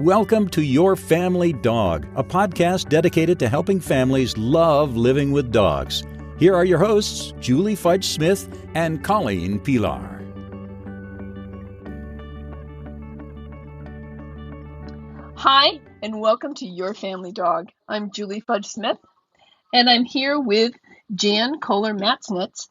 Welcome to Your Family Dog, a podcast dedicated to helping families love living with dogs. Here are your hosts, Julie Fudge Smith and Colleen Pilar. Hi, and welcome to Your Family Dog. I'm Julie Fudge Smith, and I'm here with Janice Kolar-Matznick,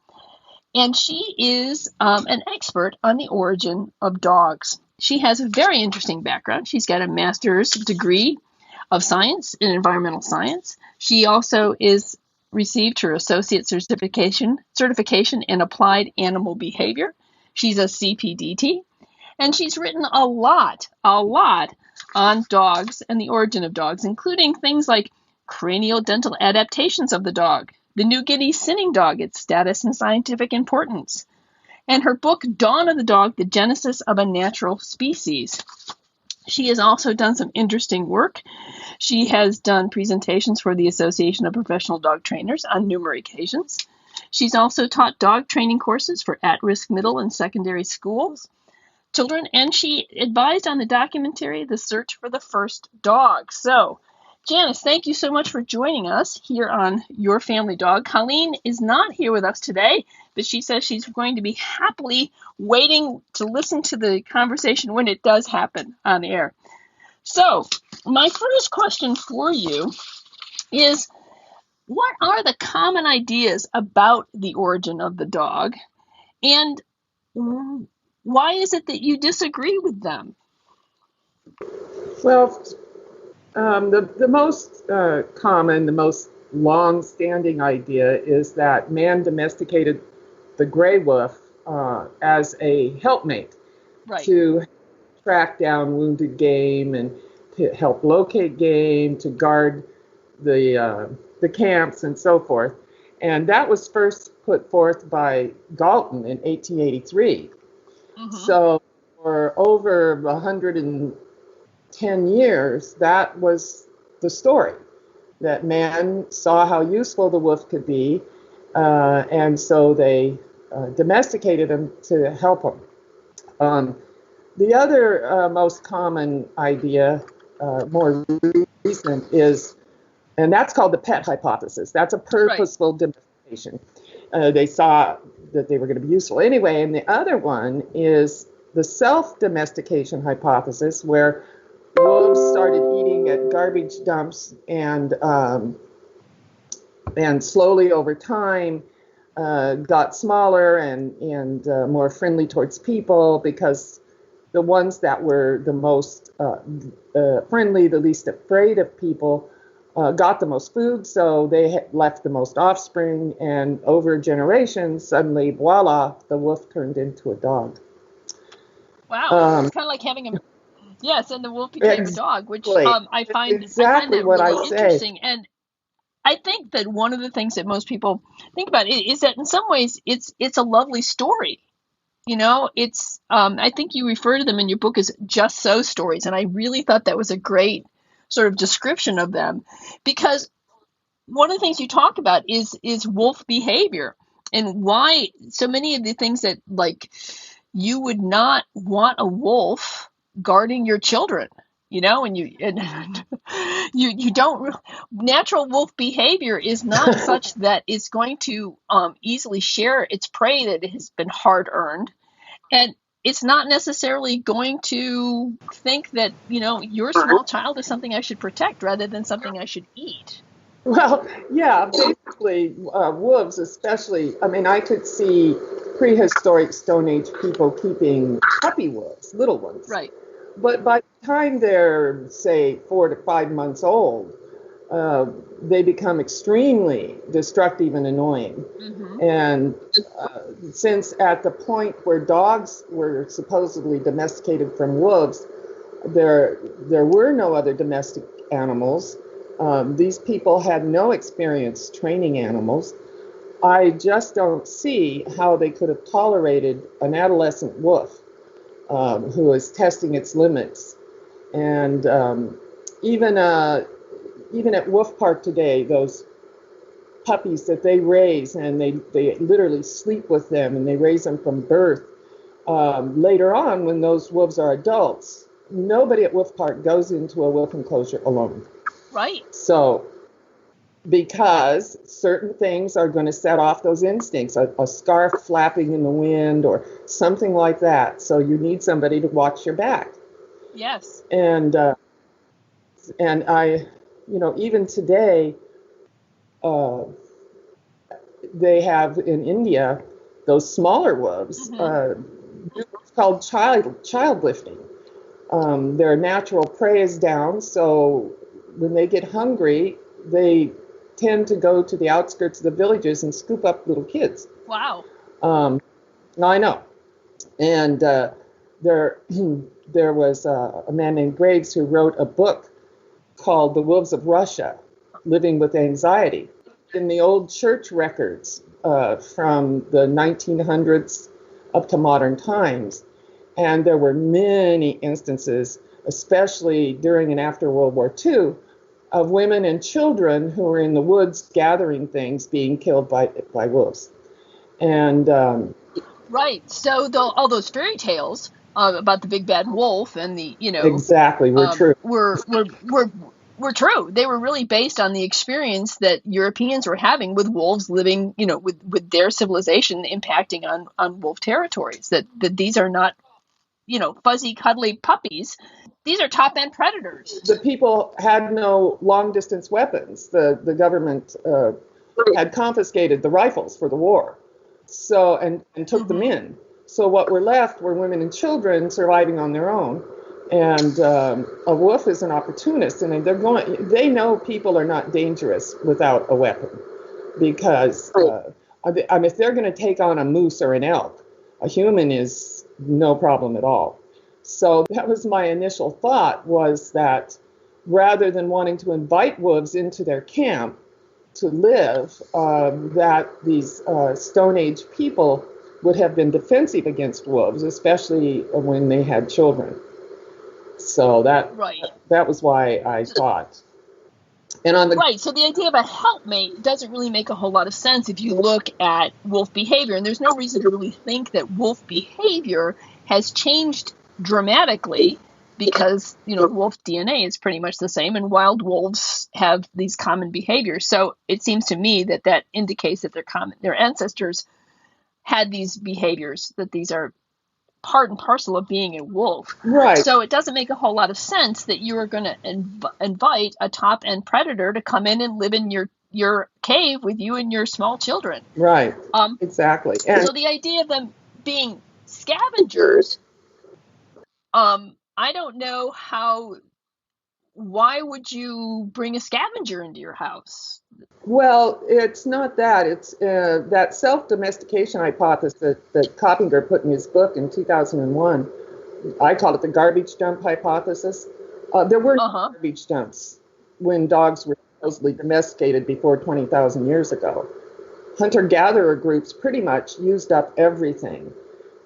and she is an expert on the origin of dogs. She has a very interesting background. She's got a master's degree of science in environmental science. She also received her associate certification in applied animal behavior. She's a CPDT, and she's written a lot on dogs and the origin of dogs, including things like cranial dental adaptations of the dog, the New Guinea sinning dog, its status and scientific importance, and her book, Dawn of the Dog, The Genesis of a Natural Species. She has also done some interesting work. She has done presentations for the Association of Professional Dog Trainers on numerous occasions. She's also taught dog training courses for at-risk middle and secondary schools, children, and she advised on the documentary, The Search for the First Dog. So, Janice, thank you so much for joining us here on Your Family Dog. Colleen is not here with us today, but she says she's going to be happily waiting to listen to the conversation when it does happen on air. So, my first question for you is, what are the common ideas about the origin of the dog, and why is it that you disagree with them? Well, the most common, the most long-standing idea is that man domesticated the gray wolf as a helpmate, right, to track down wounded game and to help locate game, to guard the camps and so forth. And that was first put forth by Galton in 1883. Mm-hmm. So for over 110 years, that was the story, that man saw how useful the wolf could be, and so they domesticated him to help him. The other most common idea, more recent, is, and that's called the pet hypothesis. That's a purposeful domestication. They saw that they were going to be useful anyway. And the other one is the self-domestication hypothesis, where wolves started eating at garbage dumps and slowly over time got smaller and more friendly towards people, because the ones that were the most friendly, the least afraid of people, got the most food, so they left the most offspring, and over generations, suddenly, voila, the wolf turned into a dog. Wow, it's kind of like having a... Yes, and the wolf became a dog, which I find that really interesting. And I think that one of the things that most people think about is that in some ways it's a lovely story. You know, it's I think you refer to them in your book as just so stories, and I really thought that was a great sort of description of them, because one of the things you talk about is wolf behavior, and why so many of the things that, like, you would not want a wolf guarding your children, you know, and you don't, natural wolf behavior is not such that it's going to easily share its prey that has been hard earned, and it's not necessarily going to think that, you know, your small child is something I should protect rather than something I should eat. Well, yeah, basically, wolves especially, I mean, I could see prehistoric Stone Age people keeping puppy wolves, little ones. Right. But by the time they're, say, 4 to 5 months old, they become extremely destructive and annoying. Mm-hmm. And since at the point where dogs were supposedly domesticated from wolves, there were no other domestic animals. These people had no experience training animals. I just don't see how they could have tolerated an adolescent wolf who was testing its limits. And even at Wolf Park today, those puppies that they raise, and they literally sleep with them, and they raise them from birth. Later on, when those wolves are adults, nobody at Wolf Park goes into a wolf enclosure alone. Right. So, because certain things are going to set off those instincts, a scarf flapping in the wind or something like that. So you need somebody to watch your back. Yes. And I, even today, they have in India those smaller wolves. It's called child lifting. Their natural prey is down, so when they get hungry, they tend to go to the outskirts of the villages and scoop up little kids. Wow. I know. And there was a man named Graves who wrote a book called The Wolves of Russia, Living with Anxiety. In the old church records from the 1900s up to modern times, and there were many instances, especially during and after World War II, of women and children who were in the woods gathering things being killed by wolves. And right. So all those fairy tales about the big bad wolf and the exactly were true. Were true. They were really based on the experience that Europeans were having with wolves living, with their civilization impacting on wolf territories. That these are not, fuzzy, cuddly puppies. These are top-end predators. The people had no long-distance weapons. The government had confiscated the rifles for the war, so and took them in. So what were left were women and children surviving on their own. And a wolf is an opportunist, and they know people are not dangerous without a weapon, because if they're going to take on a moose or an elk, a human is no problem at all. So that was my initial thought, was that rather than wanting to invite wolves into their camp to live, that these Stone Age people would have been defensive against wolves, especially when they had children. So that was why I thought. And on the right, so the idea of a helpmate doesn't really make a whole lot of sense if you look at wolf behavior, and there's no reason to really think that wolf behavior has changed dramatically, because wolf DNA is pretty much the same, and wild wolves have these common behaviors. So it seems to me that indicates that their ancestors had these behaviors, that these are part and parcel of being a wolf. Right. So it doesn't make a whole lot of sense that you are going to invite a top-end predator to come in and live in your cave with you and your small children. Right. Exactly. And so the idea of them being scavengers, I don't know why would you bring a scavenger into your house? Well, it's not that. It's that self-domestication hypothesis that Coppinger put in his book in 2001. I call it the garbage dump hypothesis. There were garbage dumps when dogs were supposedly domesticated before 20,000 years ago. Hunter-gatherer groups pretty much used up everything,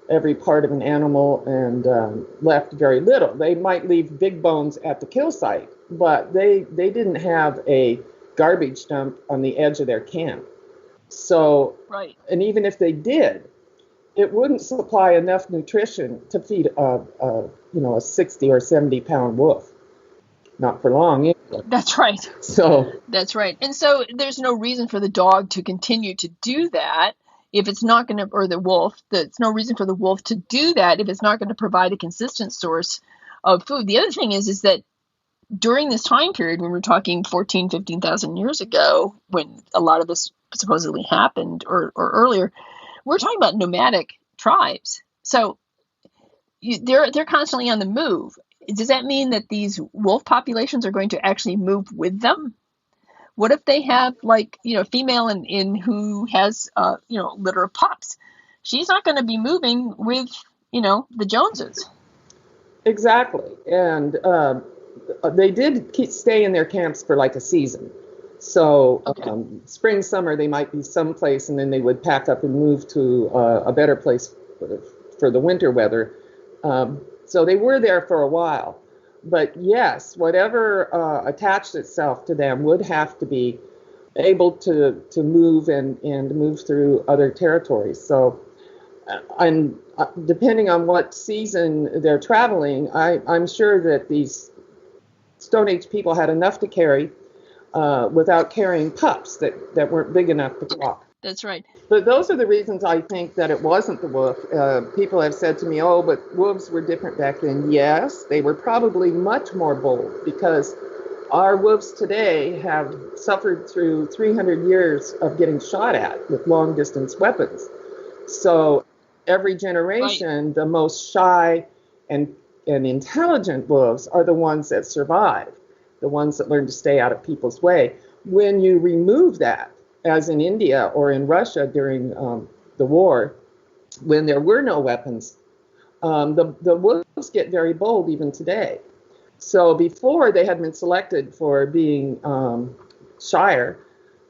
every part of an animal, and left very little. They might leave big bones at the kill site, but they didn't have a garbage dump on the edge of their camp. So, and even if they did, it wouldn't supply enough nutrition to feed a 60 or 70 pound wolf. Not for long either. That's right. So that's right. And so there's no reason for the dog to continue to do that if it's not going to, or the wolf, there's no reason for the wolf to do that if it's not going to provide a consistent source of food. The other thing is that during this time period, when we're talking 14, 15,000 years ago, when a lot of this supposedly happened, or earlier, we're talking about nomadic tribes. So they're constantly on the move. Does that mean that these wolf populations are going to actually move with them? What if they have, female in who has, litter of pups? She's not going to be moving with, the Joneses. Exactly. And they did stay in their camps for like a season. So spring, summer, they might be someplace, and then they would pack up and move to a better place for the winter weather. So they were there for a while. But yes, whatever attached itself to them would have to be able to move and move through other territories. So And depending on what season they're traveling, I'm sure that these Stone Age people had enough to carry without carrying pups that weren't big enough to walk. That's right. But those are the reasons I think that it wasn't the wolf. People have said to me, oh, but wolves were different back then. Yes, they were probably much more bold because our wolves today have suffered through 300 years of getting shot at with long-distance weapons. So every generation, the most shy and intelligent wolves are the ones that survive, the ones that learn to stay out of people's way. When you remove that, as in India or in Russia during the war, when there were no weapons, the wolves get very bold even today. So before they had been selected for being shyer,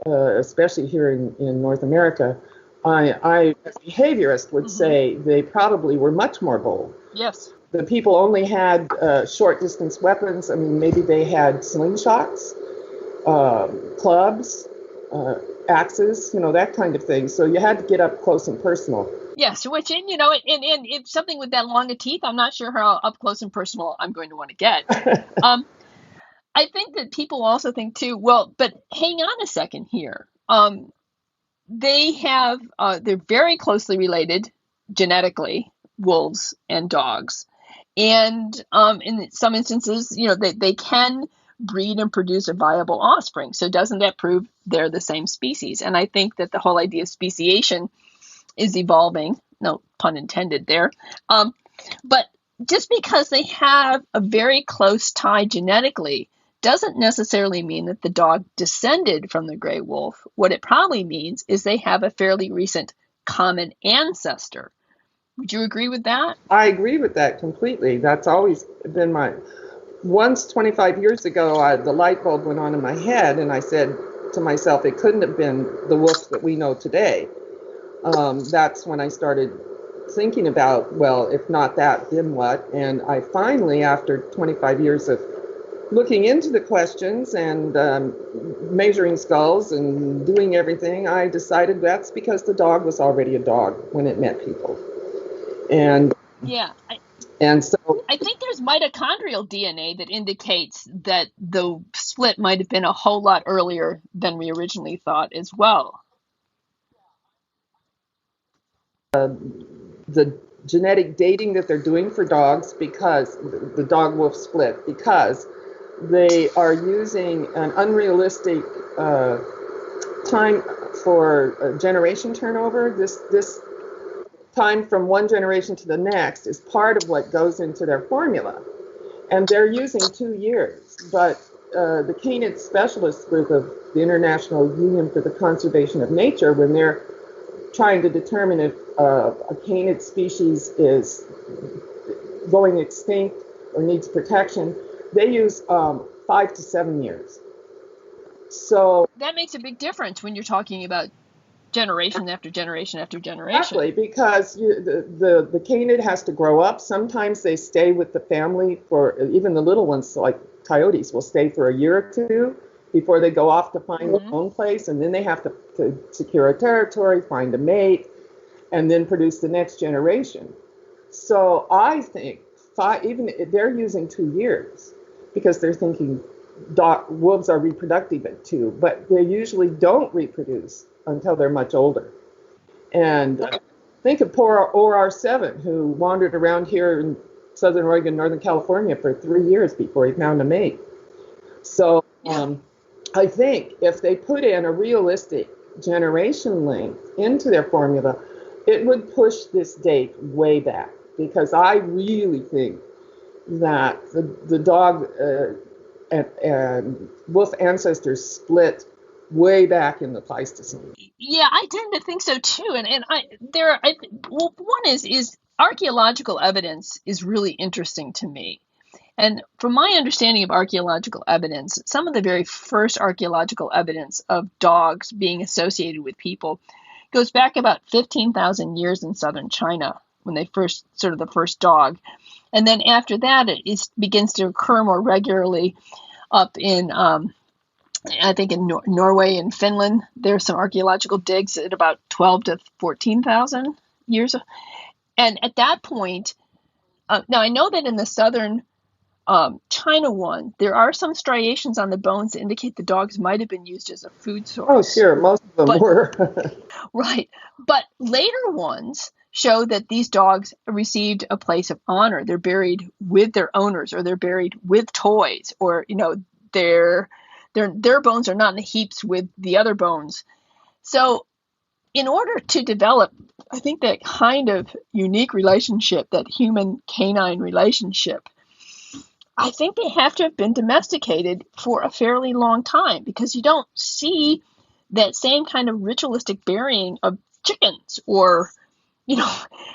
especially here in North America, I as a behaviorist would say they probably were much more bold. Yes. The people only had short distance weapons. I mean, maybe they had slingshots, clubs, axes, that kind of thing. So you had to get up close and personal. Yes, which, and if something with that long of teeth, I'm not sure how up close and personal I'm going to want to get. I think that people also think too, well, but hang on a second here. They're very closely related genetically, wolves and dogs. And in some instances, they can breed and produce a viable offspring. So doesn't that prove they're the same species? And I think that the whole idea of speciation is evolving. No pun intended there. But just because they have a very close tie genetically doesn't necessarily mean that the dog descended from the gray wolf. What it probably means is they have a fairly recent common ancestor. Would you agree with that? I agree with that completely. That's always been once 25 years ago, the light bulb went on in my head, and I said to myself, it couldn't have been the wolf that we know today. That's when I started thinking about, well, if not that, then what? And I finally, after 25 years of looking into the questions and measuring skulls and doing everything, I decided that's because the dog was already a dog when it met people. And yeah, so I think there's mitochondrial DNA that indicates that the split might have been a whole lot earlier than we originally thought as well. The genetic dating that they're doing for dogs, because the dog wolf split, because they are using an unrealistic time for generation turnover. This time from one generation to the next is part of what goes into their formula. And they're using 2 years. But the canid specialist group of the International Union for the Conservation of Nature, when they're trying to determine if a canid species is going extinct or needs protection, they use 5 to 7 years. So that makes a big difference when you're talking about generation after generation after generation. Exactly, because the canid has to grow up. Sometimes they stay with the family for, even the little ones, like coyotes, will stay for a year or two before they go off to find their own place, and then they have to secure a territory, find a mate, and then produce the next generation. So I think even they're using 2 years because they're thinking wolves are reproductive at 2, but they usually don't reproduce until they're much older. And think of poor OR7, who wandered around here in Southern Oregon, Northern California for 3 years before he found a mate. So I think if they put in a realistic generation length into their formula, it would push this date way back, because I really think that the dog and wolf ancestors split way back in the Pleistocene. Yeah, I tend to think so too. One is archaeological evidence is really interesting to me. And from my understanding of archaeological evidence, some of the very first archaeological evidence of dogs being associated with people goes back about 15,000 years in southern China, when they first, sort of the first dog. And then after that, it begins to occur more regularly up in, I think in Norway and Finland. There's some archaeological digs at about 12 to 14,000 years. And at that point, now I know that in the southern China one, there are some striations on the bones that indicate the dogs might have been used as a food source. Oh, sure, most of them were. Right. But later ones show that these dogs received a place of honor. They're buried with their owners, or they're buried with toys, or, their bones are not in the heaps with the other bones. So in order to develop, I think, that kind of unique relationship, that human-canine relationship, I think they have to have been domesticated for a fairly long time, because you don't see that same kind of ritualistic burying of chickens or,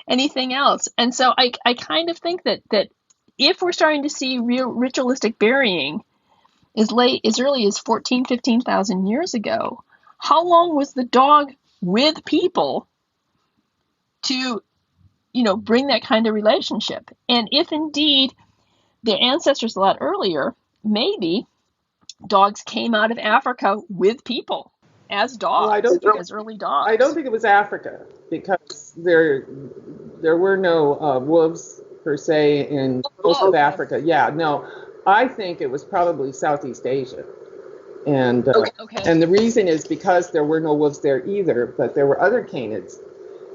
anything else. And so I kind of think that if we're starting to see real ritualistic burying as early as 14, 15,000 years ago, how long was the dog with people to, bring that kind of relationship? And if indeed their ancestors a lot earlier, maybe dogs came out of Africa with people as dogs, as early dogs. I don't think it was Africa, because there were no wolves per se in most of Africa. Yeah, no, I think it was probably Southeast Asia. And and the reason is because there were no wolves there either, but there were other canids.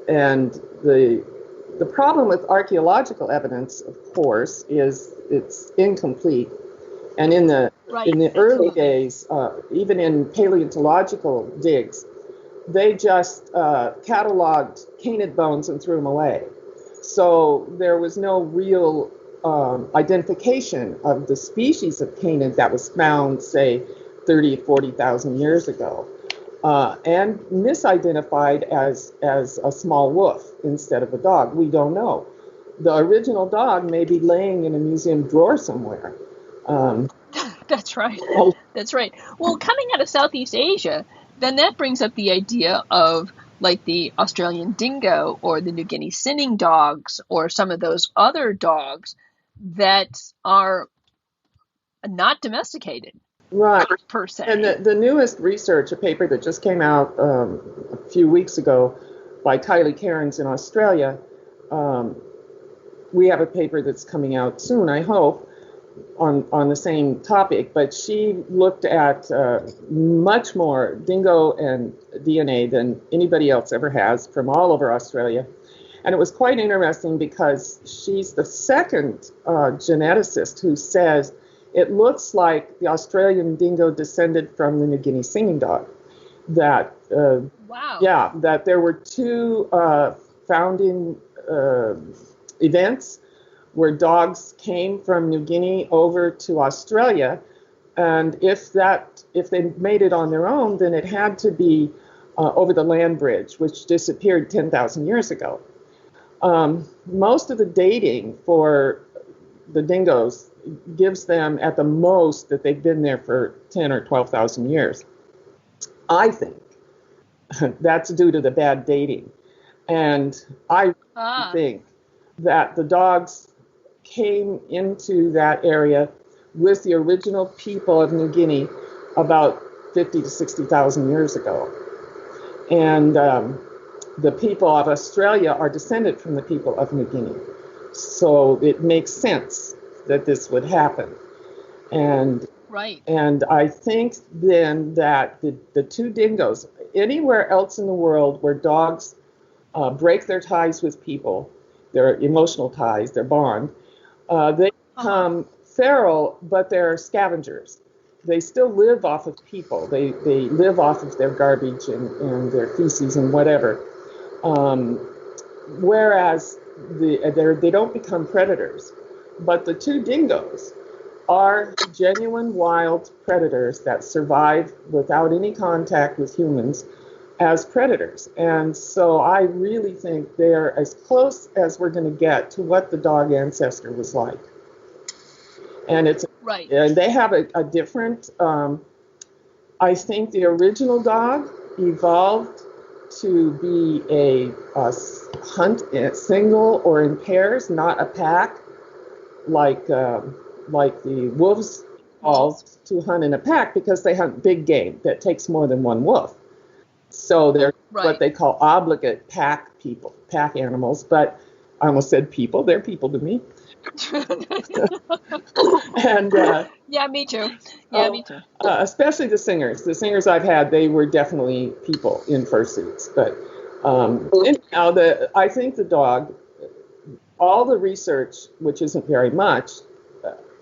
And the problem with archaeological evidence, of course, is it's incomplete. And in the early days, even in paleontological digs, they just cataloged canid bones and threw them away. So there was no real identification of the species of canid that was found, say, 30, 40,000 years ago, and misidentified as a small wolf instead of a dog. We don't know. The original dog may be laying in a museum drawer somewhere. That's right. That's right. Well, coming out of Southeast Asia, then that brings up the idea of like the Australian dingo or the New Guinea sinning dogs or some of those other dogs that are not domesticated. Right. Per se. And the newest research, a paper that just came out a few weeks ago by Kylie Cairns in Australia, we have a paper that's coming out soon, I hope, on the same topic, but she looked at much more dingo and DNA than anybody else ever has from all over Australia. And it was quite interesting because she's the second geneticist who says it looks like the Australian dingo descended from the New Guinea singing dog. That wow. Yeah, that there were two founding events where dogs came from New Guinea over to Australia, and if they made it on their own, then it had to be over the land bridge, which disappeared 10,000 years ago. Most of the dating for the dingoes gives them at the most that they've been there for 10 or 12,000 years. I think that's due to the bad dating. And I think that the dogs came into that area with the original people of New Guinea about 50 to 60,000 years ago. And the people of Australia are descended from the people of New Guinea. So it makes sense that this would happen. And right. And I think then that the two dingoes, anywhere else in the world where dogs break their ties with people, their emotional ties, their bond, they become feral, but they're scavengers. They still live off of people. They live off of their garbage and their feces and whatever. Whereas they don't become predators. But the two dingoes are genuine wild predators that survive without any contact with humans as predators. And so I really think they're as close as we're going to get to what the dog ancestor was like. And it's right. And they have a different, I think the original dog evolved to be a hunt single or in pairs, not a pack, like the wolves evolved to hunt in a pack because they hunt big game that takes more than one wolf. So they're what they call obligate pack animals. But I almost said people. They're people to me. And yeah, me too. Yeah, me too. Especially the singers. The singers I've had, they were definitely people in fursuits. But anyhow, I think the dog, all the research, which isn't very much,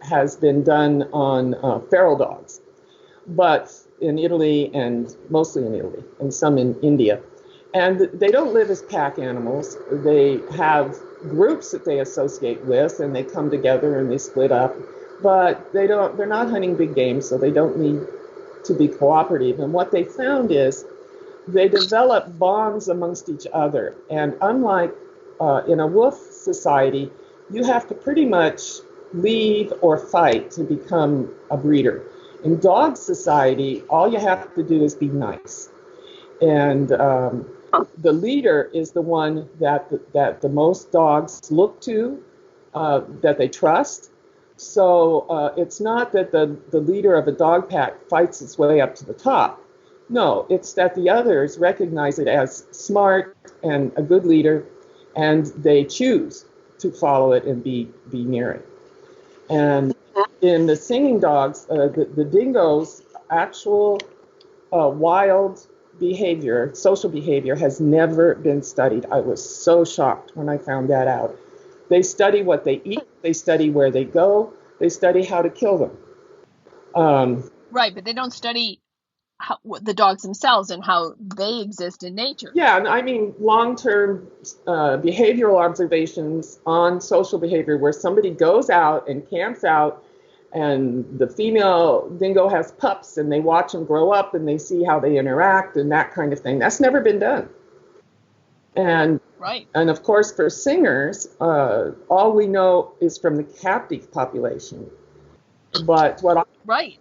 has been done on feral dogs, but in Italy, and mostly in Italy, and some in India. And they don't live as pack animals. They have groups that they associate with, and they come together and they split up. But they're not hunting big game, so they don't need to be cooperative. And what they found is they develop bonds amongst each other. And unlike in a wolf society, you have to pretty much leave or fight to become a breeder. In dog society, all you have to do is be nice. And the leader is the one that the most dogs look to, that they trust. So it's not that the leader of a dog pack fights its way up to the top. No, it's that the others recognize it as smart and a good leader, and they choose to follow it and be near it. And in the singing dogs, the dingoes' actual wild behavior, social behavior, has never been studied. I was so shocked when I found that out. They study what they eat, they study where they go, they study how to kill them. Right, but they don't study the dogs themselves and how they exist in nature. Yeah, and I mean long-term behavioral observations on social behavior where somebody goes out and camps out, and the female dingo has pups, and they watch them grow up, and they see how they interact and that kind of thing. That's never been done. And right. And of course, for singers, all we know is from the captive population. But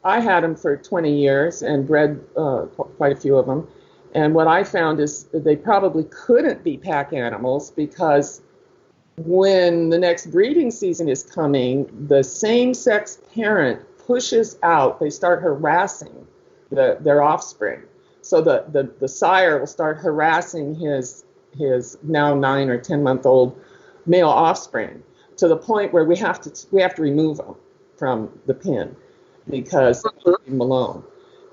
I had them for 20 years and bred quite a few of them. And what I found is that they probably couldn't be pack animals, because when the next breeding season is coming, the same-sex parent pushes out, they start harassing their offspring. So the sire will start harassing his now 9 or 10-month-old male offspring, to the point where we have to remove them from the pen, because they won't leave them alone.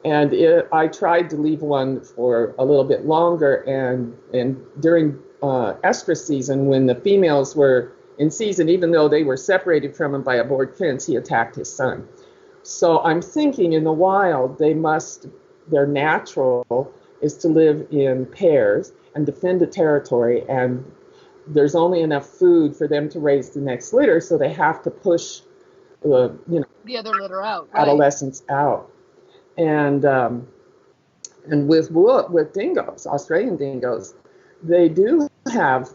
And I tried to leave one for a little bit longer, and during estrus season, when the females were in season, even though they were separated from him by a board fence, he attacked his son. So I'm thinking in the wild, their natural is to live in pairs and defend a territory, and there's only enough food for them to raise the next litter, so they have to push the other litter out, adolescents out. And with dingoes, Australian dingoes, they do have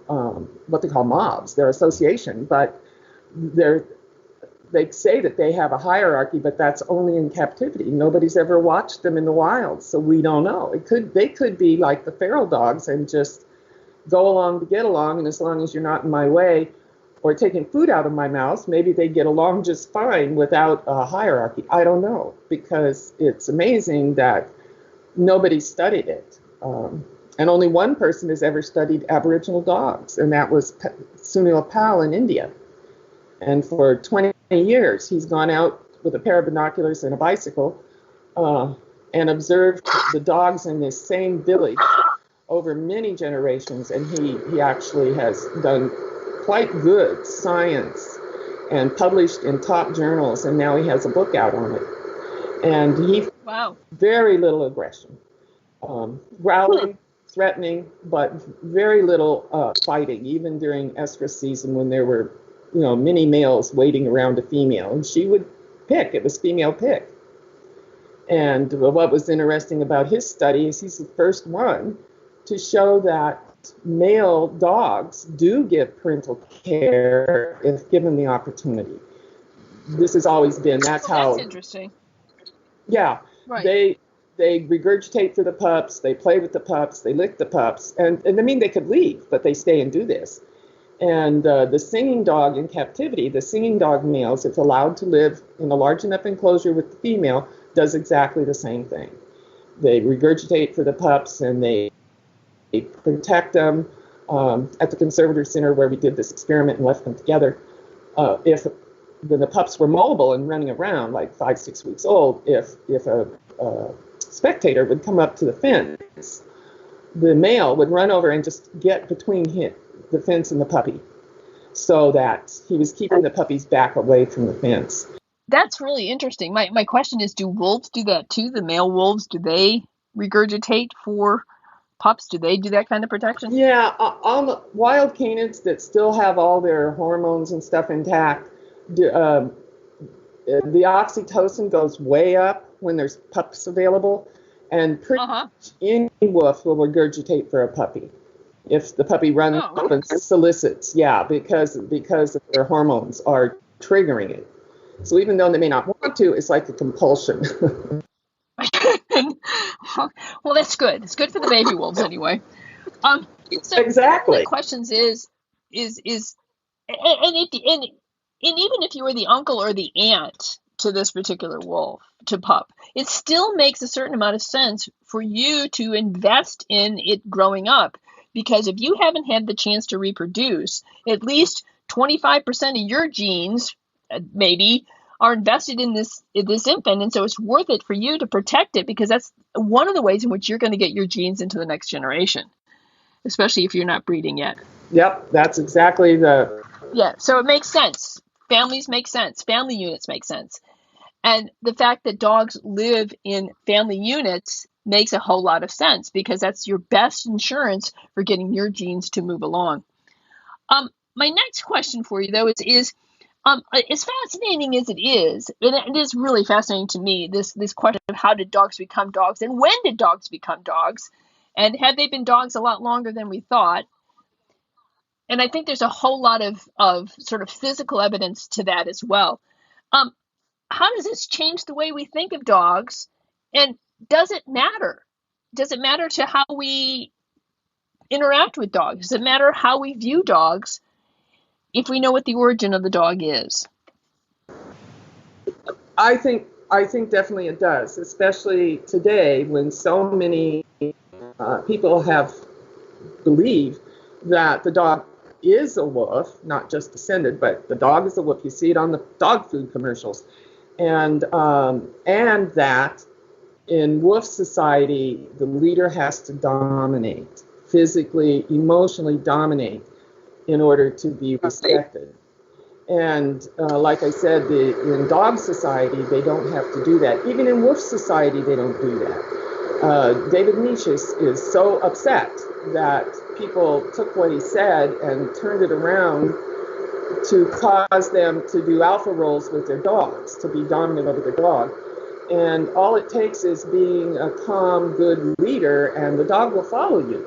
what they call mobs, their association, but they say that they have a hierarchy, but that's only in captivity. Nobody's ever watched them in the wild, so we don't know. They could be like the feral dogs and just go along to get along, and as long as you're not in my way or taking food out of my mouth, maybe they get along just fine without a hierarchy. I don't know, because it's amazing that nobody studied it. And only one person has ever studied Aboriginal dogs, and that was Sunil Pal in India. And for 20 years, he's gone out with a pair of binoculars and a bicycle and observed the dogs in this same village over many generations. And he actually has done quite good science and published in top journals. And now he has a book out on it. And very little aggression, growling, threatening, but very little fighting, even during estrus season when there were many males waiting around a female, and she would pick. It was female pick. And what was interesting about his study is he's the first one to show that male dogs do give parental care if given the opportunity. This has always been, that's interesting. Yeah, right. They regurgitate for the pups, they play with the pups, they lick the pups, and I mean, they could leave, but they stay and do this. And the singing dog in captivity, the singing dog males, if allowed to live in a large enough enclosure with the female, does exactly the same thing. They regurgitate for the pups, and they protect them. At the Conservator Center where we did this experiment and left them together, if when the pups were mobile and running around, like 5, 6 weeks old, if a spectator would come up to the fence, the male would run over and just get between the fence and the puppy, so that he was keeping the puppy's back away from the fence. That's really interesting. My question is, do wolves do that too? The male wolves, do they regurgitate for pups? Do they do that kind of protection? Yeah, on the wild canids that still have all their hormones and stuff intact, the oxytocin goes way up when there's pups available, and pretty much any wolf will regurgitate for a puppy if the puppy runs up and solicits. Yeah, because their hormones are triggering it. So even though they may not want to, it's like a compulsion. Well, that's good. It's good for the baby wolves anyway. So exactly. One of the questions is and even if you were the uncle or the aunt to this particular wolf, to pup, it still makes a certain amount of sense for you to invest in it growing up, because if you haven't had the chance to reproduce, at least 25% of your genes maybe are invested in this infant, and so it's worth it for you to protect it, because that's one of the ways in which you're going to get your genes into the next generation, especially if you're not breeding yet. Yep, that's exactly the... Yeah, so it makes sense. Families make sense. Family units make sense. And the fact that dogs live in family units makes a whole lot of sense, because that's your best insurance for getting your genes to move along. My next question for you, though, is as fascinating as it is, and it is really fascinating to me, this question of how did dogs become dogs, and when did dogs become dogs, and had they been dogs a lot longer than we thought? And I think there's a whole lot of sort of physical evidence to that as well. How does this change the way we think of dogs, and does it matter? Does it matter to how we interact with dogs? Does it matter how we view dogs if we know what the origin of the dog is? I think definitely it does, especially today when so many people have believed that the dog is a wolf, not just descended, but the dog is a wolf. You see it on the dog food commercials, and that in wolf society, the leader has to dominate, physically, emotionally dominate, in order to be respected. And like I said, in dog society, they don't have to do that. Even in wolf society, they don't do that. David Nietzsche is so upset that people took what he said and turned it around to cause them to do alpha roles with their dogs, to be dominant over their dog. And all it takes is being a calm, good leader, and the dog will follow you.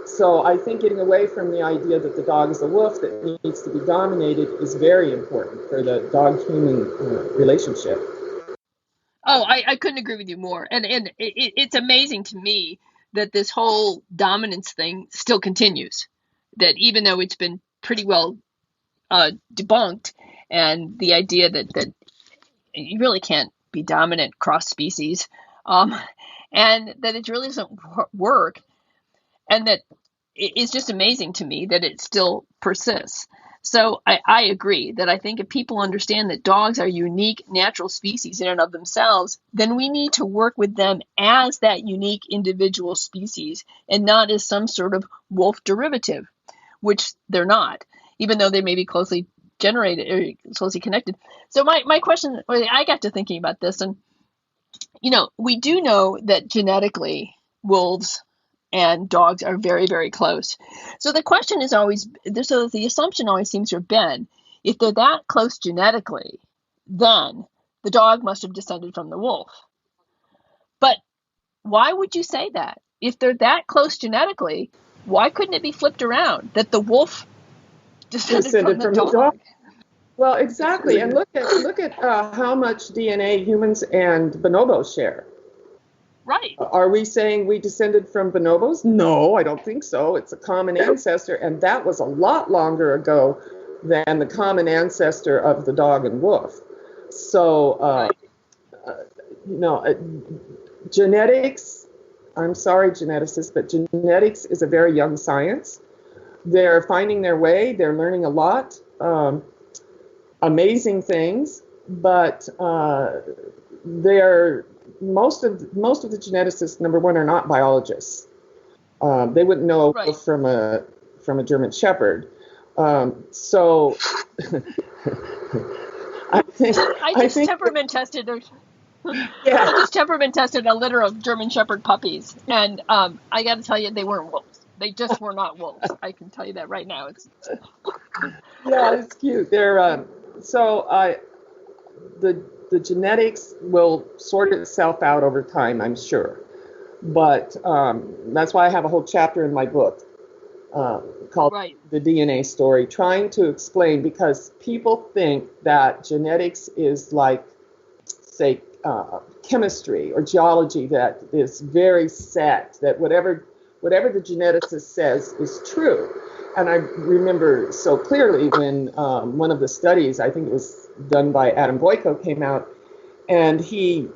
So I think getting away from the idea that the dog is a wolf that needs to be dominated is very important for the dog-human relationship. Oh, I couldn't agree with you more. And it's amazing to me that this whole dominance thing still continues. That even though it's been pretty well debunked, and the idea that you really can't be dominant cross species, and that it really doesn't work, and that it's just amazing to me that it still persists. So I agree that I think if people understand that dogs are unique natural species in and of themselves, then we need to work with them as that unique individual species and not as some sort of wolf derivative, which they're not, even though they may be closely generated or closely connected. So my question, I got to thinking about this, and we do know that genetically wolves and dogs are very, very close. So the question is always, so the assumption always seems to have been, if they're that close genetically, then the dog must have descended from the wolf. But why would you say that? If they're that close genetically, why couldn't it be flipped around, that the wolf descended from the dog? Well, exactly. And look at how much DNA humans and bonobos share. Right. Are we saying we descended from bonobos? No, I don't think so. It's a common ancestor, and that was a lot longer ago than the common ancestor of the dog and wolf. So, genetics I'm sorry, geneticists, but genetics is a very young science. They're finding their way. They're learning a lot, amazing things, but they're most of the geneticists, number one, are not biologists. They wouldn't know Right. from a German Shepherd. So I think temperament tested. Yeah. I just temperament tested a litter of German Shepherd puppies, and I got to tell you, they weren't wolves. They just were not wolves. I can tell you that right now. Yeah, it's cute. They're the genetics will sort itself out over time, I'm sure. But that's why I have a whole chapter in my book called Right. The DNA Story, trying to explain, because people think that genetics is like, say, chemistry or geology, that is very set, that whatever the geneticist says is true. And I remember so clearly when one of the studies, I think it was done by Adam Boyko, came out, and he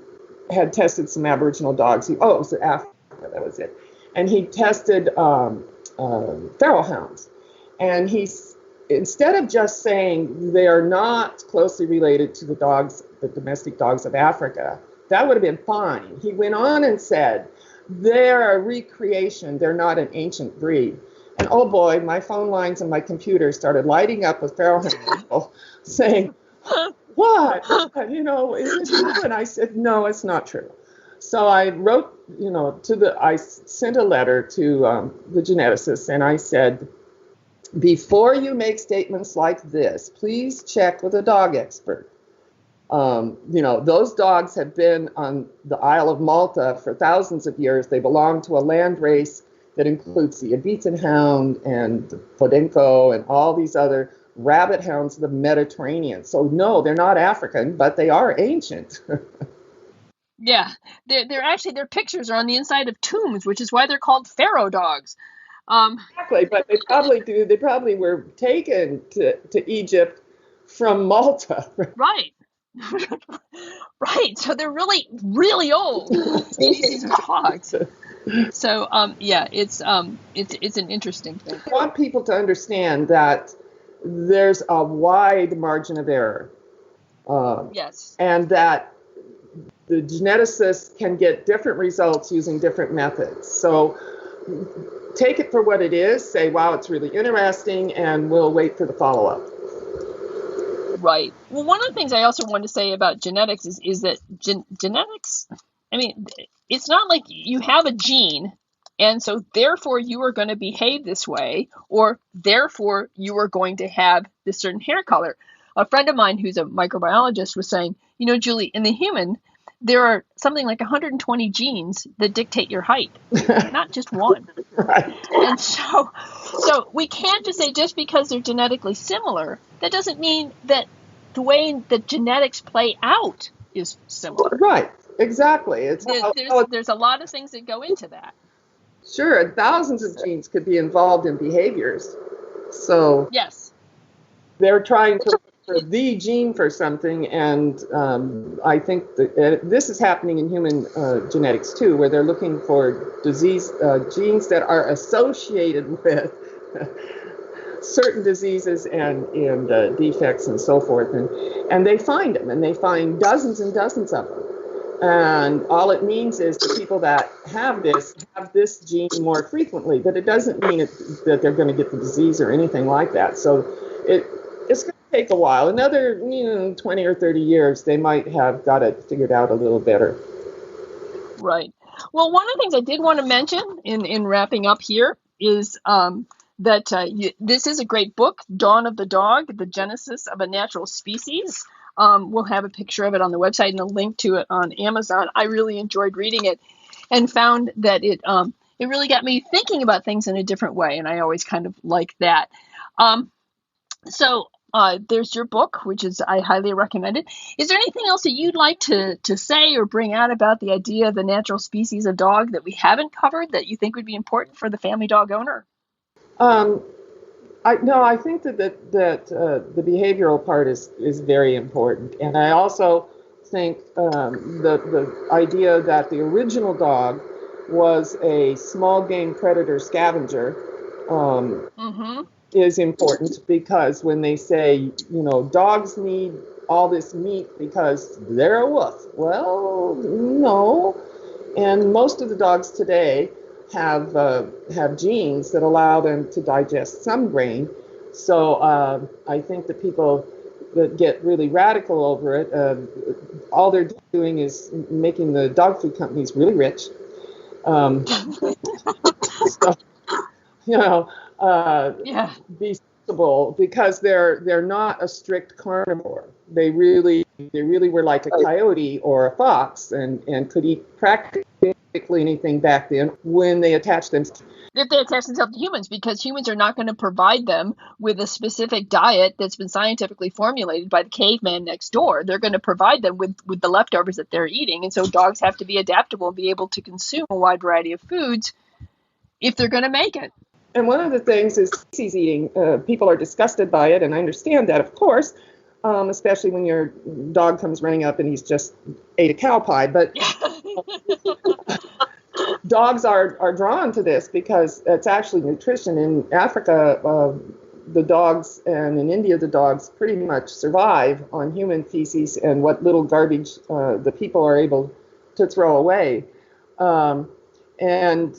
had tested some Aboriginal dogs. It was Africa, that was it. And he tested feral hounds. And instead of just saying they are not closely related to the domestic dogs of Africa, that would have been fine. He went on and said, they're a recreation, they're not an ancient breed. And oh boy, my phone lines and my computer started lighting up with feral hound people saying, what? Is it true? And I said, no, it's not true. So I wrote, I sent a letter to the geneticists, and I said, before you make statements like this, please check with a dog expert. Those dogs have been on the Isle of Malta for thousands of years. They belong to a land race that includes the Ibiza hound and the Podenco and all these other rabbit hounds of the Mediterranean. So no, they're not African, but they are ancient. Yeah, they're actually, their pictures are on the inside of tombs, which is why they're called pharaoh dogs. Exactly, but they probably were taken to Egypt from Malta. Right. Right. So they're really, really old species of dogs. So it's an interesting thing. I want people to understand that there's a wide margin of error. Yes. And that the geneticists can get different results using different methods. So take it for what it is, say, wow, it's really interesting, and we'll wait for the follow-up. Right. Well, one of the things I also want to say about genetics is that genetics, it's not like you have a gene, and so therefore you are going to behave this way, or therefore you are going to have this certain hair color. A friend of mine who's a microbiologist was saying, Julie, in the human, there are something like 120 genes that dictate your height, not just one. Right. And so we can't just say just because they're genetically similar, that doesn't mean that the way that genetics play out is similar. Right, exactly. There's a lot of things that go into that. Sure, and thousands of genes could be involved in behaviors. So yes, they're trying to look for the gene for something, and I think that this is happening in human genetics too, where they're looking for disease genes that are associated with certain diseases and defects and so forth, and they find them, and they find dozens and dozens of them. And all it means is the people that have this gene more frequently, but it doesn't mean that they're going to get the disease or anything like that. So it's going to take a while. Another 20 or 30 years, they might have got it figured out a little better. Right. Well, one of the things I did want to mention in wrapping up here is that this is a great book, Dawn of the Dog, The Genesis of a Natural Species. We'll have a picture of it on the website and a link to it on Amazon. I really enjoyed reading it and found that it really got me thinking about things in a different way, and I always kind of like that. So there's your book, which is I highly recommend it. Is there anything else that you'd like to say or bring out about the idea of the natural species of dog that we haven't covered that you think would be important for the family dog owner? I think that the behavioral part is very important, and I also think the idea that the original dog was a small game predator scavenger is important, because when they say, dogs need all this meat because they're a wolf. Well, no. And most of the dogs today have genes that allow them to digest some grain. So I think that people that get really radical over it, all they're doing is making the dog food companies really rich. So, be sensible, because they're not a strict carnivore. They really were like a coyote or a fox, and could eat practically anything back then when they attached themselves. If they attach themselves to humans, because humans are not going to provide them with a specific diet that's been scientifically formulated by the caveman next door. They're going to provide them with the leftovers that they're eating. And so dogs have to be adaptable and be able to consume a wide variety of foods if they're going to make it. And one of the things is species eating. People are disgusted by it, and I understand that, of course, especially when your dog comes running up and he's just ate a cow pie. But dogs are drawn to this because it's actually nutrition. In Africa, the dogs, and in India, the dogs pretty much survive on human feces and what little garbage the people are able to throw away. And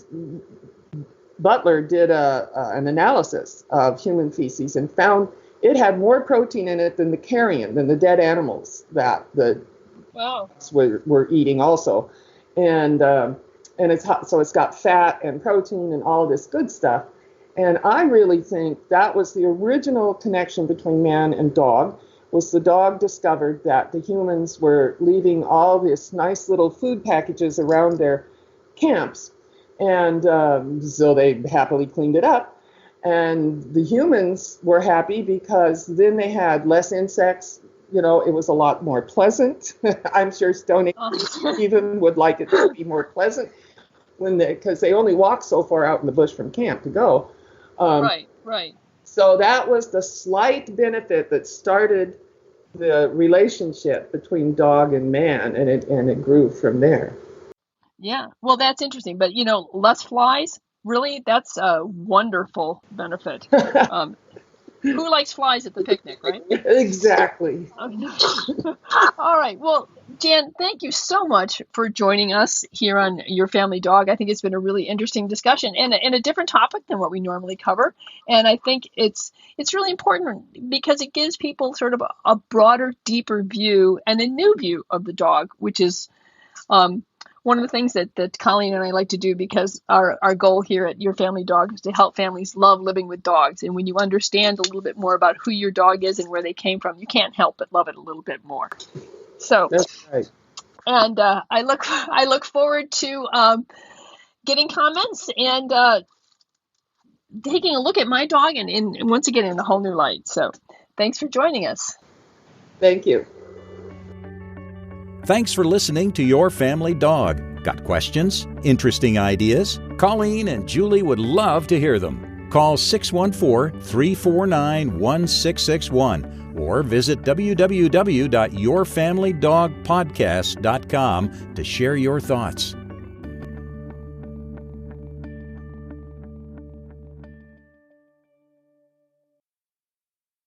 Butler did an analysis of human feces and found it had more protein in it than the carrion, than the dead animals that the dogs were eating also. And it's hot, so it's got fat and protein and all of this good stuff. And I really think that was the original connection between man and dog, was the dog discovered that the humans were leaving all this nice little food packages around their camps. And so they happily cleaned it up. And the humans were happy because then they had less insects. It was a lot more pleasant. I'm sure Stone Age even would like it to be more pleasant because they only walk so far out in the bush from camp to go. Right. So that was the slight benefit that started the relationship between dog and man, and it grew from there. Yeah, well, that's interesting. But, less flies, really, that's a wonderful benefit. Who likes flies at the picnic, right? Exactly. All right. Well, Jan, thank you so much for joining us here on Your Family Dog. I think it's been a really interesting discussion and a different topic than what we normally cover. And I think it's really important because it gives people sort of a broader, deeper view and a new view of the dog, which is one of the things that Colleen and I like to do, because our goal here at Your Family Dog is to help families love living with dogs. And when you understand a little bit more about who your dog is and where they came from, you can't help but love it a little bit more. So that's right. And I look forward to getting comments and taking a look at my dog and once again in a whole new light. So thanks for joining us. Thank you. Thanks for listening to Your Family Dog. Got questions? Interesting ideas? Colleen and Julie would love to hear them. Call 614-349-1661 or visit www.yourfamilydogpodcast.com to share your thoughts.